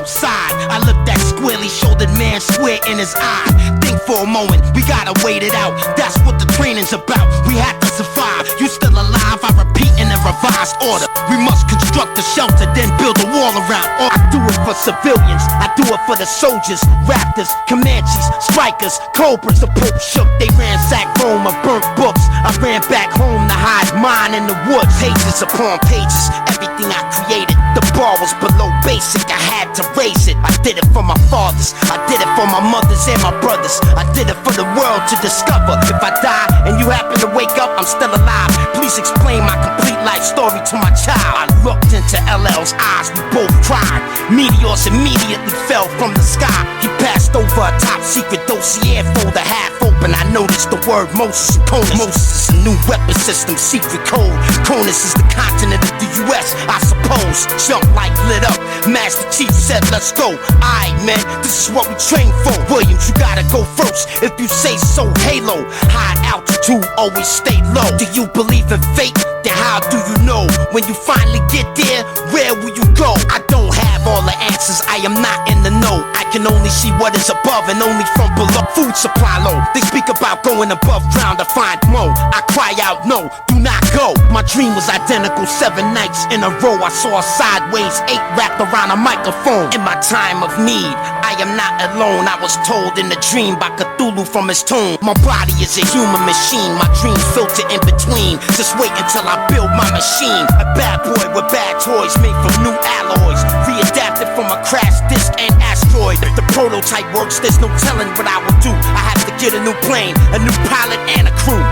outside. I looked that squarely-shouldered man square in his eye. Think for a moment, we gotta wait it out. That's what the training's about. We have to survive. You still alive? I repeat in a revised order. We must construct a shelter, then build a wall around. Or I do it for civilians. I do it for the soldiers, Raptors, Comanches, Strikers, Cobras. The Pope shook. They ransacked Rome. I burnt books. I ran back home to hide mine in the woods. Pages upon pages. Everything I created. The bar was below basic. I had to raise it. I did it for my fathers. I did it for my mothers and my brothers. I did it for the world to discover. If I die and you happen to wake up, I'm still alive. Please explain my complete life story to my child. I looked into LL's eyes. We both cried. Meteors immediately fell from the sky. He passed over a top secret dossier folder half open. I noticed the word Moses and Conus. Moses is a new weapon system, secret code. Conus is the continent of the US, I suppose. Jump like lit up. Master Chief said, let's go. Aight, man, this is what we train for. Williams, you gotta go first. If you say so, Halo. High altitude, always stay low. Do you believe in fate? Then how do you know? When you finally get there, where will you go? I don't have all the answers, I am not in the know. I can only see what is above and only from below. Food supply low. They speak about going above ground to find more. I cry out, no, do not go. My dream was identical 7 nights in a row. I saw a sideways 8 wrapped around a microphone. In my time of need, I am not alone. I was told in a dream by Cthulhu from his tomb. My body is a human machine. My dreams filter in between. Just wait until I build my machine. A bad boy with bad toys made from new alloys. Readapted from a crash disc and asteroid. If the prototype works, there's no telling what I will do. I have to get a new plane, a new pilot and a crew.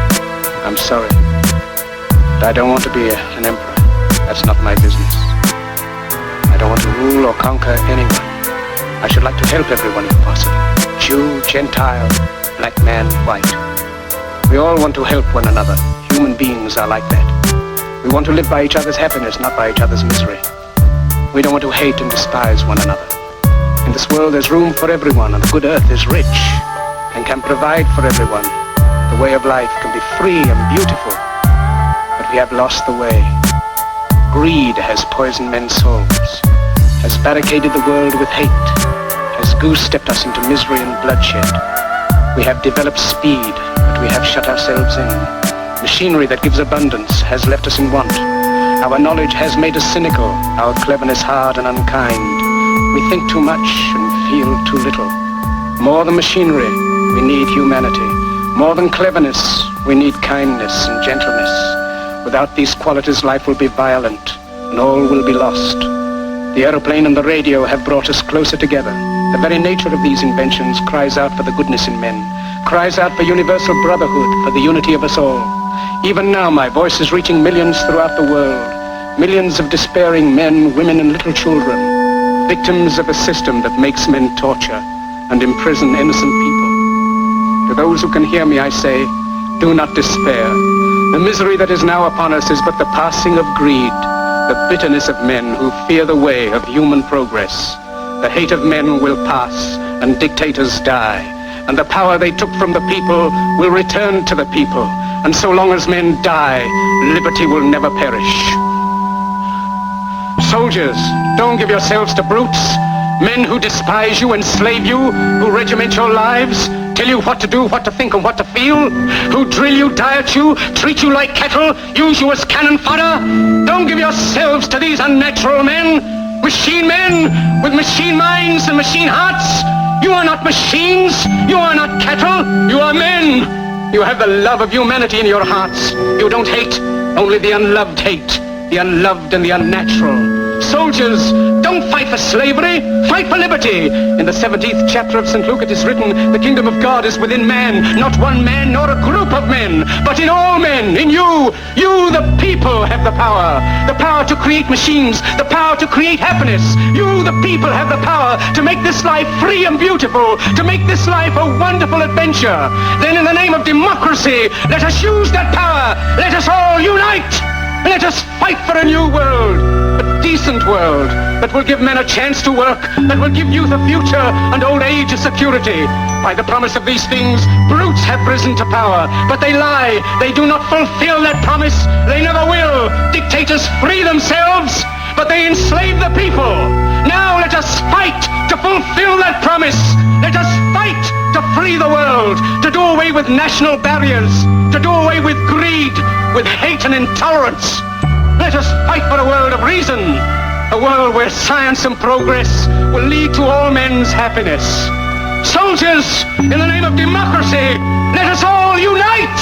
I'm sorry, but I don't want to be an emperor. That's not my business. I don't want to rule or conquer anyone. I should like to help everyone if possible. Jew, Gentile, black man, white. We all want to help one another. Human beings are like that. We want to live by each other's happiness, not by each other's misery. We don't want to hate and despise one another. In this world there's room for everyone, and the good earth is rich and can provide for everyone. The way of life can be free and beautiful, but we have lost the way. Greed has poisoned men's souls, has barricaded the world with hate, has goose-stepped us into misery and bloodshed. We have developed speed, but we have shut ourselves in. Machinery that gives abundance has left us in want. Our knowledge has made us cynical, our cleverness hard and unkind. We think too much and feel too little. More than machinery, we need humanity. More than cleverness, we need kindness and gentleness. Without these qualities, life will be violent, and all will be lost. The aeroplane and the radio have brought us closer together. The very nature of these inventions cries out for the goodness in men, cries out for universal brotherhood, for the unity of us all. Even now, my voice is reaching millions throughout the world. Millions of despairing men, women, and little children, victims of a system that makes men torture and imprison innocent people. To those who can hear me, I say, do not despair. The misery that is now upon us is but the passing of greed, the bitterness of men who fear the way of human progress. The hate of men will pass, and dictators die, and the power they took from the people will return to the people. And so long as men die, liberty will never perish. Soldiers, don't give yourselves to brutes, men who despise you, enslave you, who regiment your lives, tell you what to do, what to think, and what to feel, who drill you, diet you, treat you like cattle, use you as cannon fodder. Don't give yourselves to these unnatural men, machine men with machine minds and machine hearts. You are not machines, you are not cattle, you are men. You have the love of humanity in your hearts. You don't hate, only the unloved hate, the unloved and the unnatural. Soldiers, don't fight for slavery, fight for liberty. In the 17th chapter of St. Luke it is written, the kingdom of God is within man, not one man nor a group of men, but in all men, in you. You, the people, have the power to create machines, the power to create happiness. You, the people, have the power to make this life free and beautiful, to make this life a wonderful adventure. Then in the name of democracy, let us use that power. Let us all unite. Let us fight for a new world, a decent world, that will give men a chance to work, that will give youth a future and old age a security. By the promise of these things, brutes have risen to power, but they lie. They do not fulfill that promise. They never will. Dictators free themselves, but they enslave the people. Now now let us fight to fulfill that promise. Let us fight to free the world, to do away with national barriers, to do away with greed, with hate and intolerance. Let us fight for a world of reason, a world where science and progress will lead to all men's happiness. Soldiers, in the name of democracy, let us all unite!